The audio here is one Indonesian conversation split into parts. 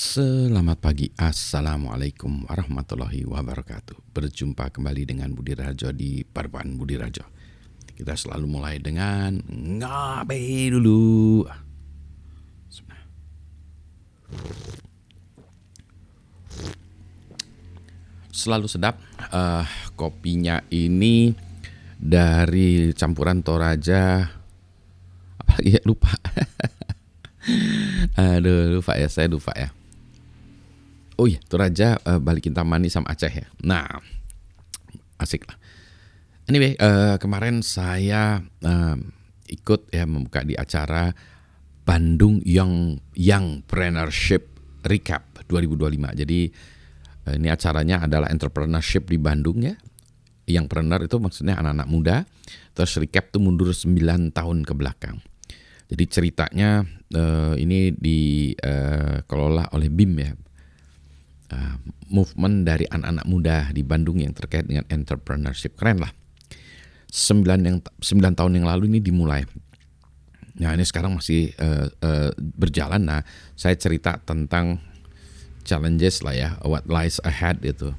Selamat pagi, Assalamualaikum warahmatullahi wabarakatuh. Berjumpa kembali dengan Budi Rajo di Parban Budi Rajo. Kita selalu mulai dengan ngabe dulu. Selalu sedap. Kopinya ini dari campuran Toraja. Apalagi ya, lupa. Aduh, saya lupa ya. Oh iya, Toraja Balikin Tamani sama Aceh ya. Nah, asik lah. Anyway, kemarin saya ikut ya membuka di acara Bandung Youngpreneurship Recap 2025. Jadi ini acaranya adalah entrepreneurship di Bandung ya. Youngpreneur itu maksudnya anak-anak muda. Terus recap tuh mundur 9 tahun ke belakang. Jadi ceritanya ini dikelola oleh BIM ya. Movement dari anak-anak muda di Bandung yang terkait dengan entrepreneurship. Keren lah. 9 tahun yang lalu ini dimulai. Nah ini sekarang masih berjalan. Nah saya cerita tentang challenges lah ya, what lies ahead itu.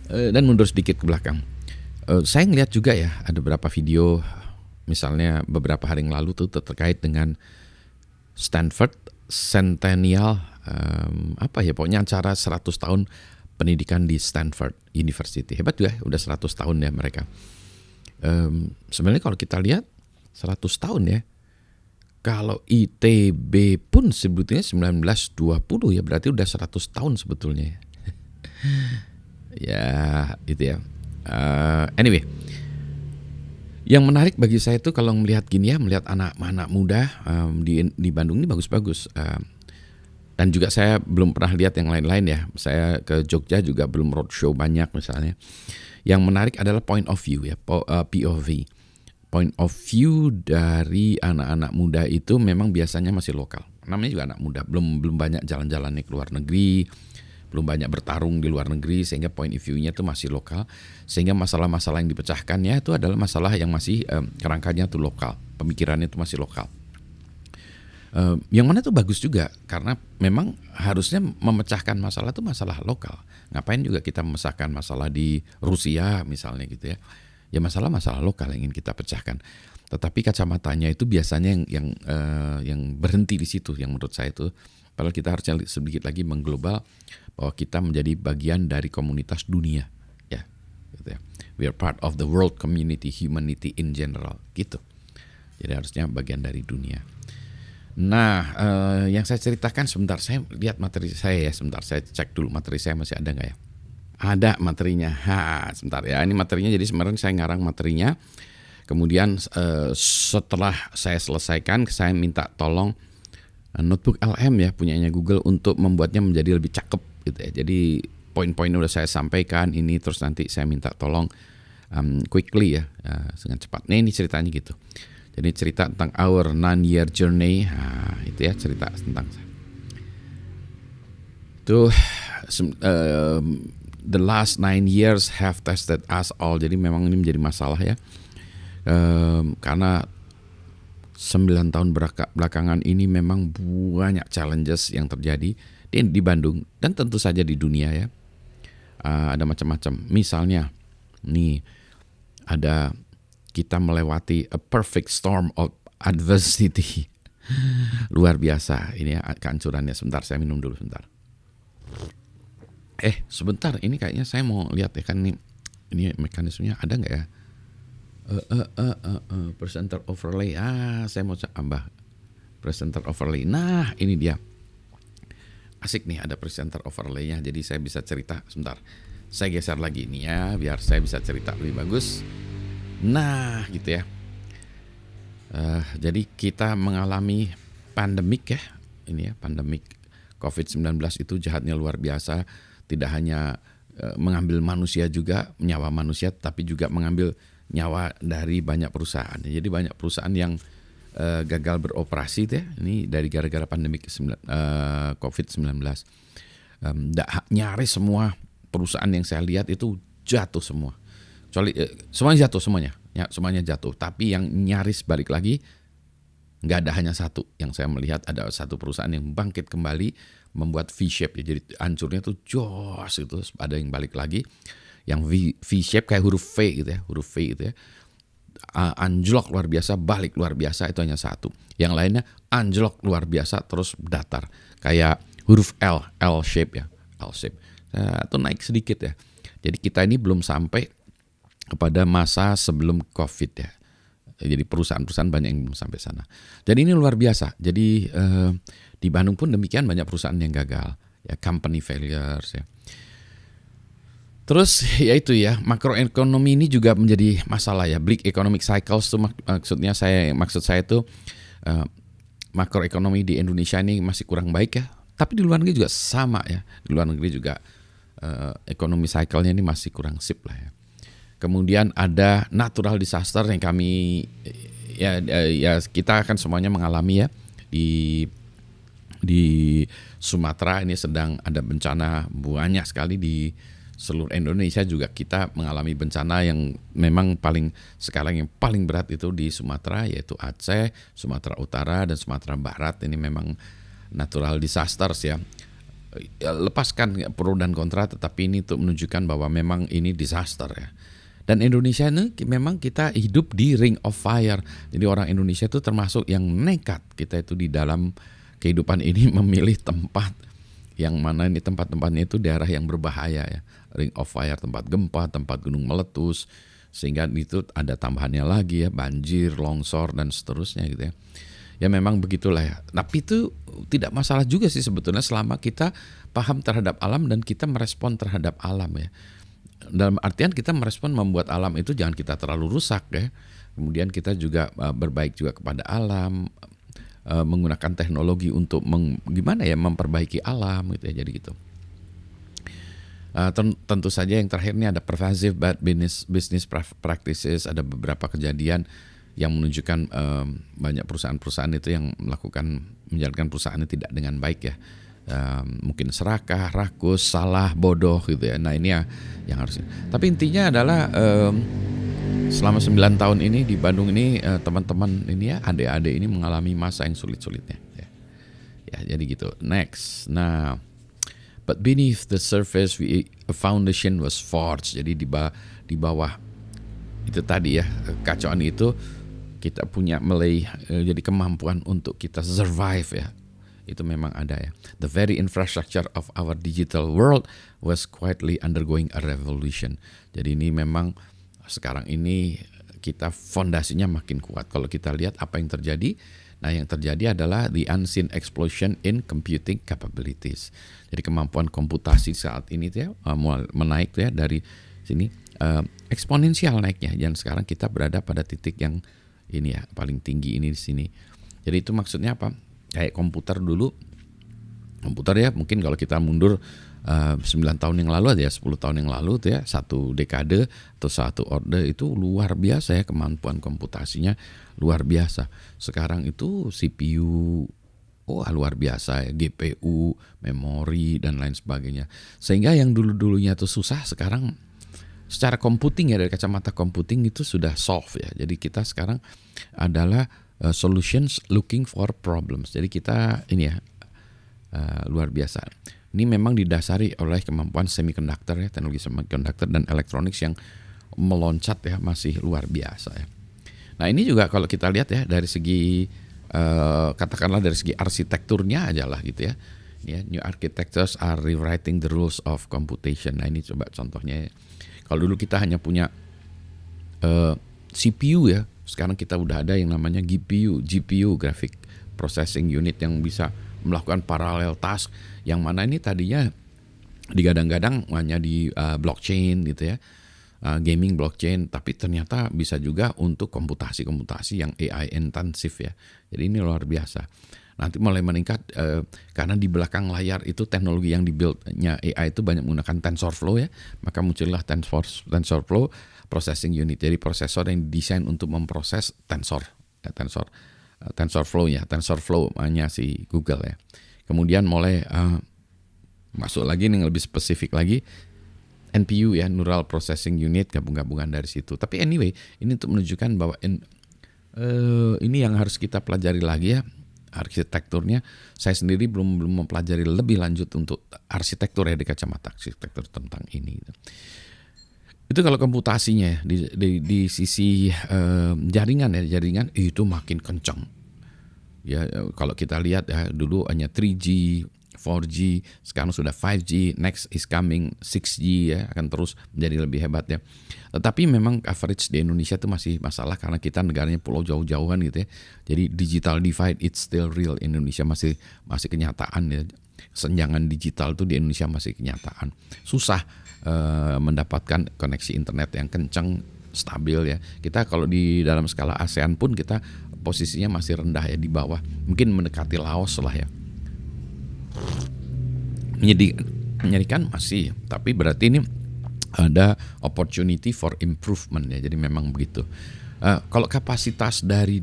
Dan mundur sedikit ke belakang. Saya ngeliat juga ya ada beberapa video, misalnya beberapa hari yang lalu tuh terkait dengan Stanford Centennial, pokoknya acara 100 tahun pendidikan di Stanford University. Hebat juga, udah 100 tahun ya mereka. Sebenarnya kalau kita lihat 100 tahun ya, kalau ITB pun sebetulnya 1920 ya, berarti udah 100 tahun sebetulnya ya. Ya itu ya. Anyway, yang menarik bagi saya itu kalau melihat gini ya, melihat anak-anak muda di Bandung ini bagus-bagus. Dan juga saya belum pernah lihat yang lain-lain ya. Saya ke Jogja juga belum roadshow banyak misalnya. Yang menarik adalah point of view ya, POV. Point of view dari anak-anak muda itu memang biasanya masih lokal. Namanya juga anak muda, belum banyak jalan-jalannya ke luar negeri, belum banyak bertarung di luar negeri, sehingga point of view-nya itu masih lokal. Sehingga masalah-masalah yang dipecahkannya itu adalah masalah yang masih kerangkanya itu lokal, pemikirannya itu masih lokal. Yang mana tuh bagus juga, karena memang harusnya memecahkan masalah itu masalah lokal. Ngapain juga kita memecahkan masalah di Rusia misalnya gitu ya. Ya masalah-masalah lokal yang ingin kita pecahkan. Tetapi kacamatanya itu biasanya yang berhenti di situ, yang menurut saya itu. Padahal kita harusnya sedikit lagi mengglobal bahwa kita menjadi bagian dari komunitas dunia, ya, gitu ya. We are part of the world community, humanity in general, gitu. Jadi harusnya bagian dari dunia. Nah, yang saya ceritakan sebentar, saya lihat materi saya ya, sebentar saya cek dulu materi saya masih ada nggak ya? Ada materinya, sebentar ya. Ini materinya, jadi sebenarnya saya ngarang materinya. Kemudian setelah saya selesaikan, saya minta tolong notebook LM ya, punyanya Google, untuk membuatnya menjadi lebih cakep gitu ya. Jadi poin-poinnya udah saya sampaikan ini, terus nanti saya minta tolong quickly ya, dengan cepat. Nah ini ceritanya gitu. Jadi cerita tentang our 9-year journey, itu ya cerita tentang itu. The last 9 years have tested us all. Jadi memang ini menjadi masalah ya, karena 9 tahun belakangan ini memang banyak challenges yang terjadi di Bandung dan tentu saja di dunia ya. Ada macam-macam. Misalnya nih, ada kita melewati a perfect storm of adversity. Luar biasa ini ya kehancurannya. Sebentar saya minum dulu sebentar. Sebentar, ini kayaknya saya mau lihat ya, kan ini mekanismenya ada nggak ya? Presenter overlay. Saya mau tambah presenter overlay. Nah, ini dia. Asik nih ada presenter overlay-nya. Jadi saya bisa cerita. Sebentar. Saya geser lagi nih ya, biar saya bisa cerita lebih bagus. Nah, gitu ya. Jadi kita mengalami pandemik ya. Ini ya, pandemik COVID-19 itu jahatnya luar biasa. Tidak hanya mengambil manusia juga, nyawa manusia, tapi juga mengambil nyawa dari banyak perusahaan. Jadi banyak perusahaan yang gagal beroperasi ya. Ini dari gara-gara pandemi COVID-19. Nyaris semua perusahaan yang saya lihat itu jatuh semua. Kecuali semuanya jatuh semuanya. Ya, semuanya jatuh. Tapi yang nyaris balik lagi nggak ada hanya satu. Yang saya melihat ada satu perusahaan yang bangkit kembali membuat V-shape ya. Jadi hancurnya tuh jos itu, terus ada yang balik lagi yang V-shape kayak huruf V gitu ya, huruf V gitu ya. Anjlok luar biasa, balik luar biasa, itu hanya satu. Yang lainnya anjlok luar biasa terus datar. Kayak huruf L shape ya, L shape. Itu naik sedikit ya. Jadi kita ini belum sampai kepada masa sebelum COVID ya. Jadi perusahaan-perusahaan banyak yang belum sampai sana. Jadi ini luar biasa. Jadi di Bandung pun demikian, banyak perusahaan yang gagal, ya, company failures ya. Terus ya itu ya, makroekonomi ini juga menjadi masalah ya. Bleak economic cycles itu maksud saya itu makroekonomi di Indonesia ini masih kurang baik ya. Tapi di luar negeri juga sama ya. Di luar negeri juga ekonomi cycle-nya ini masih kurang sip lah ya. Kemudian ada natural disaster yang kami ya kita akan semuanya mengalami ya di Sumatera ini sedang ada bencana banyak sekali. Di seluruh Indonesia juga kita mengalami bencana yang memang sekarang yang paling berat itu di Sumatera, yaitu Aceh, Sumatera Utara dan Sumatera Barat. Ini memang natural disasters ya. Lepaskan pro dan kontra, tetapi ini untuk menunjukkan bahwa memang ini disaster ya. Dan Indonesia ini memang kita hidup di ring of fire. Jadi orang Indonesia itu termasuk yang nekat. Kita itu di dalam kehidupan ini memilih tempat yang mana ini tempat-tempatnya itu daerah yang berbahaya ya. Ring of fire, tempat gempa, tempat gunung meletus, sehingga itu ada tambahannya lagi ya, banjir, longsor dan seterusnya gitu ya. Ya memang begitulah ya. Tapi itu tidak masalah juga sih sebetulnya selama kita paham terhadap alam dan kita merespon terhadap alam ya. Dalam artian kita merespon membuat alam itu jangan kita terlalu rusak ya. Kemudian kita juga berbaik juga kepada alam, menggunakan teknologi untuk memperbaiki alam gitu ya. Jadi gitu. Tentu saja yang terakhir ini ada pervasive bad business practices. Ada beberapa kejadian yang menunjukkan banyak perusahaan-perusahaan itu yang menjalankan perusahaannya tidak dengan baik ya. Mungkin serakah, rakus, salah, bodoh gitu ya. Nah ini ya yang harus. Tapi intinya adalah selama 9 tahun ini di Bandung ini teman-teman ini ya, adik-adik ini mengalami masa yang sulit-sulitnya ya. Ya jadi gitu. Next. Nah, but beneath the surface a foundation was forged. Jadi di bawah itu tadi ya, kekacauan itu kita punya jadi kemampuan untuk kita survive ya. Itu memang ada ya. The very infrastructure of our digital world was quietly undergoing a revolution. Jadi ini memang sekarang ini kita fondasinya makin kuat. Kalau kita lihat apa yang terjadi, nah yang terjadi adalah the unseen explosion in computing capabilities. Jadi kemampuan komputasi saat ini tuh ya, menaik tuh ya dari sini eksponensial naiknya. Dan sekarang kita berada pada titik yang ini ya paling tinggi ini di sini. Jadi itu maksudnya apa? Kayak komputer dulu, komputer ya mungkin kalau kita mundur 9 tahun yang lalu aja, 10 tahun yang lalu tuh ya, satu dekade atau satu orde itu luar biasa ya, kemampuan komputasinya luar biasa. Sekarang itu CPU luar biasa ya, GPU, memori dan lain sebagainya. Sehingga yang dulu-dulunya tuh susah sekarang secara computing ya, dari kacamata computing itu sudah solve ya. Jadi kita sekarang adalah solutions looking for problems. Jadi kita ini ya luar biasa. Ini memang didasari oleh kemampuan semiconductor ya, teknologi semiconductor dan electronics yang meloncat ya, masih luar biasa ya. Nah ini juga kalau kita lihat ya dari segi katakanlah dari segi arsitekturnya aja lah gitu ya. New architectures are rewriting the rules of computation. Nah ini coba contohnya ya. Kalau dulu kita hanya punya CPU ya, sekarang kita udah ada yang namanya GPU, graphic processing unit, yang bisa melakukan parallel task, yang mana ini tadinya digadang-gadang hanya di blockchain gitu ya, gaming blockchain, tapi ternyata bisa juga untuk komputasi yang AI intensif ya. Jadi ini luar biasa. Nanti mulai meningkat karena di belakang layar itu teknologi yang dibuild-nya AI itu banyak menggunakan TensorFlow ya, maka muncullah TensorFlow processing unit. Jadi prosesor yang didesain untuk memproses tensor ya, TensorFlow hanya si Google ya. Kemudian mulai masuk lagi yang lebih spesifik lagi, NPU ya, Neural Processing Unit, gabung-gabungan dari situ. Tapi anyway, ini untuk menunjukkan bahwa ini yang harus kita pelajari lagi ya. arsitekturnya saya sendiri belum mempelajari lebih lanjut untuk arsitektur ya, di kacamata arsitektur tentang ini gitu. Itu kalau komputasinya ya, di sisi jaringan itu makin kencang. Ya kalau kita lihat ya, dulu hanya 3G, 4G, sekarang sudah 5G, next is coming 6G ya, akan terus menjadi lebih hebat ya. Tetapi memang coverage di Indonesia itu masih masalah karena kita negaranya pulau jauh-jauhan gitu ya. Jadi digital divide it's still real. Indonesia masih kenyataan ya. Senjangan digital itu di Indonesia masih kenyataan. Susah mendapatkan koneksi internet yang kencang, stabil ya. Kita kalau di dalam skala ASEAN pun kita posisinya masih rendah ya, di bawah. Mungkin mendekati Laos lah ya. Menyedihkan masih, tapi berarti ini ada opportunity for improvement ya. Jadi memang begitu. Kalau kapasitas dari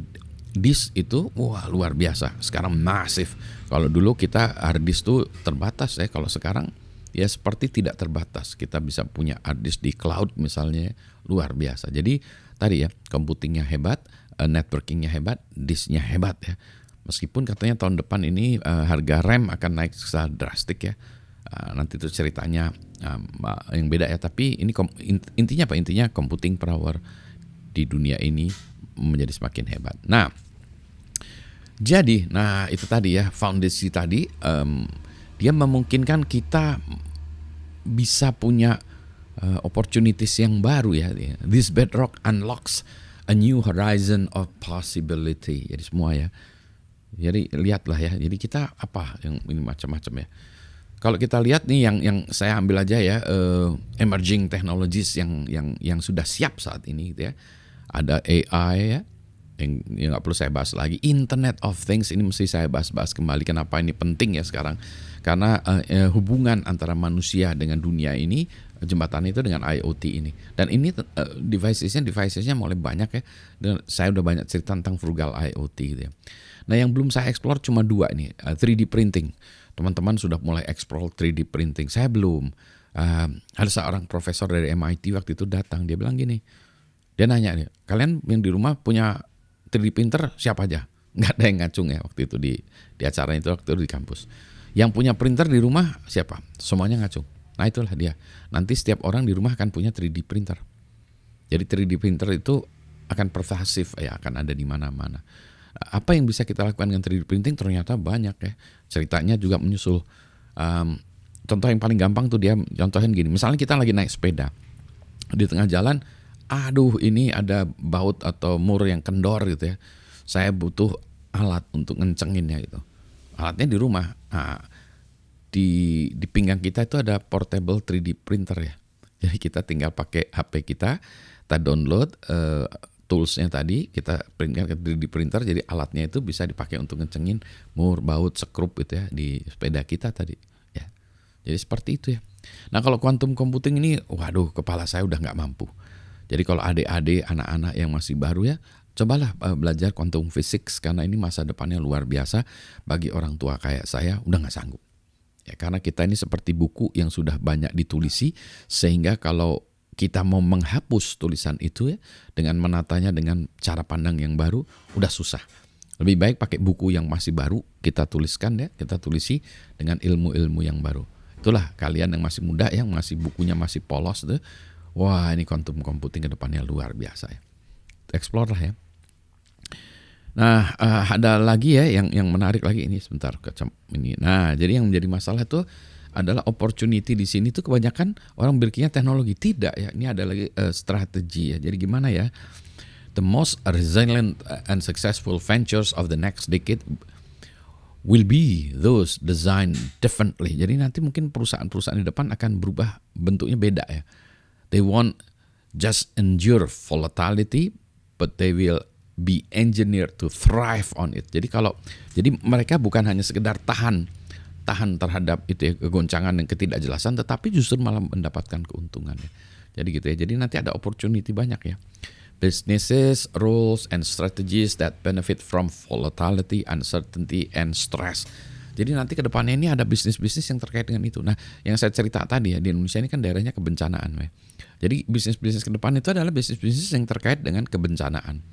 disk itu wah luar biasa. Sekarang masif. Kalau dulu kita hard disk tuh terbatas ya. Kalau sekarang ya seperti tidak terbatas. Kita bisa punya hard disk di cloud misalnya, luar biasa. Jadi tadi ya, computingnya hebat, networkingnya hebat, disknya hebat ya. Meskipun katanya tahun depan ini harga RAM akan naik secara drastik ya. Nanti itu ceritanya yang beda ya. Tapi ini intinya apa? Intinya computing power di dunia ini menjadi semakin hebat. Nah itu tadi ya, foundation tadi dia memungkinkan kita bisa punya opportunities yang baru ya. This bedrock unlocks a new horizon of possibility. Jadi semua ya. Jadi lihatlah ya. Jadi kita apa yang ini macam-macam ya. Kalau kita lihat nih yang saya ambil aja ya, emerging technologies yang sudah siap saat ini gitu ya. Ada AI ya. Yang nggak perlu saya bahas lagi. Internet of Things ini mesti saya bahas kembali. Kenapa ini penting ya sekarang? Karena hubungan antara manusia dengan dunia ini, jembatannya itu dengan IoT ini. Dan ini devicesnya mulai banyak ya. Dan saya udah banyak cerita tentang frugal IoT gitu ya. Nah yang belum saya explore cuma 2 nih, 3D printing. Teman-teman sudah mulai explore 3D printing. Saya belum. Ada seorang profesor dari MIT waktu itu datang. Dia bilang gini. Dia nanya nih, kalian yang di rumah punya 3D printer siapa aja? Nggak ada yang ngacung ya waktu itu di acara itu, waktu itu di kampus. Yang punya printer di rumah siapa? Semuanya ngacung. Nah itulah dia. Nanti setiap orang di rumah akan punya 3D printer. Jadi 3D printer itu akan pervasif ya, akan ada di mana-mana. Apa yang bisa kita lakukan dengan 3D printing ternyata banyak ya. Ceritanya juga menyusul. Contoh yang paling gampang tuh dia contohin gini. Misalnya kita lagi naik sepeda. Di tengah jalan, aduh ini ada baut atau mur yang kendor gitu ya. Saya butuh alat untuk ngencenginnya gitu. Alatnya di rumah. Nah, di pinggang kita itu ada portable 3D printer ya. Jadi kita tinggal pakai HP kita download toolsnya tadi, kita printkan ke 3D printer, jadi alatnya itu bisa dipakai untuk ngecengin mur, baut, sekrup gitu ya di sepeda kita tadi ya. Jadi seperti itu ya. Nah kalau quantum computing ini, waduh kepala saya udah nggak mampu. Jadi kalau adik-adik, anak-anak yang masih baru ya, cobalah belajar quantum physics karena ini masa depannya luar biasa. Bagi orang tua kayak saya udah nggak sanggup. Ya karena kita ini seperti buku yang sudah banyak ditulisi, sehingga kalau kita mau menghapus tulisan itu ya, dengan menatanya dengan cara pandang yang baru, udah susah. Lebih baik pakai buku yang masih baru, kita tuliskan ya, kita tulisi dengan ilmu-ilmu yang baru. Itulah kalian yang masih muda, yang masih bukunya masih polos tuh, wah ini quantum computing ke depannya luar biasa ya. Explore lah ya. Nah ada lagi ya yang menarik lagi ini sebentar ini. Nah jadi yang menjadi masalah itu adalah opportunity di sini tuh kebanyakan orang berpikirnya teknologi, tidak ya. Ini ada lagi strategi ya. Jadi gimana ya? The most resilient and successful ventures of the next decade will be those designed differently. Jadi nanti mungkin perusahaan-perusahaan di depan akan berubah bentuknya beda ya. They won't just endure volatility, but they will be engineered to thrive on it. Jadi mereka bukan hanya sekedar tahan terhadap itu ya, kegoncangan dan ketidakjelasan, tetapi justru malah mendapatkan keuntungan ya. Jadi gitu ya. Jadi nanti ada opportunity banyak ya. Businesses, rules, and strategies that benefit from volatility, uncertainty, and stress. Jadi nanti ke depannya ini ada bisnis-bisnis yang terkait dengan itu. Nah, yang saya cerita tadi ya, di Indonesia ini kan daerahnya kebencanaan ya. Jadi bisnis-bisnis ke depan itu adalah bisnis-bisnis yang terkait dengan kebencanaan.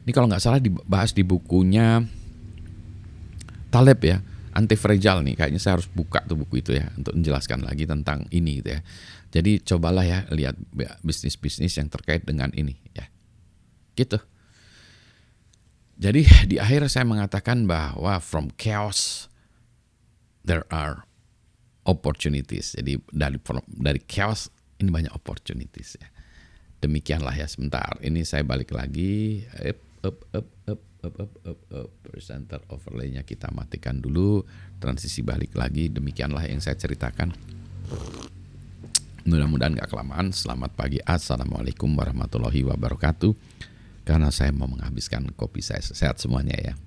Ini kalau nggak salah dibahas di bukunya Taleb ya, Anti-Fragile nih, kayaknya saya harus buka tuh buku itu ya untuk menjelaskan lagi tentang ini gitu ya. Jadi cobalah ya lihat bisnis-bisnis yang terkait dengan ini ya. Gitu. Jadi di akhir saya mengatakan bahwa from chaos there are opportunities. Jadi dari chaos ini banyak opportunities ya. Demikianlah ya, sebentar. Ini saya balik lagi. Presenter overlay-nya kita matikan dulu. Transisi balik lagi. Demikianlah yang saya ceritakan. Mudah-mudahan gak kelamaan. Selamat pagi. Assalamualaikum warahmatullahi wabarakatuh. Karena saya mau menghabiskan kopi saya. Sehat semuanya ya.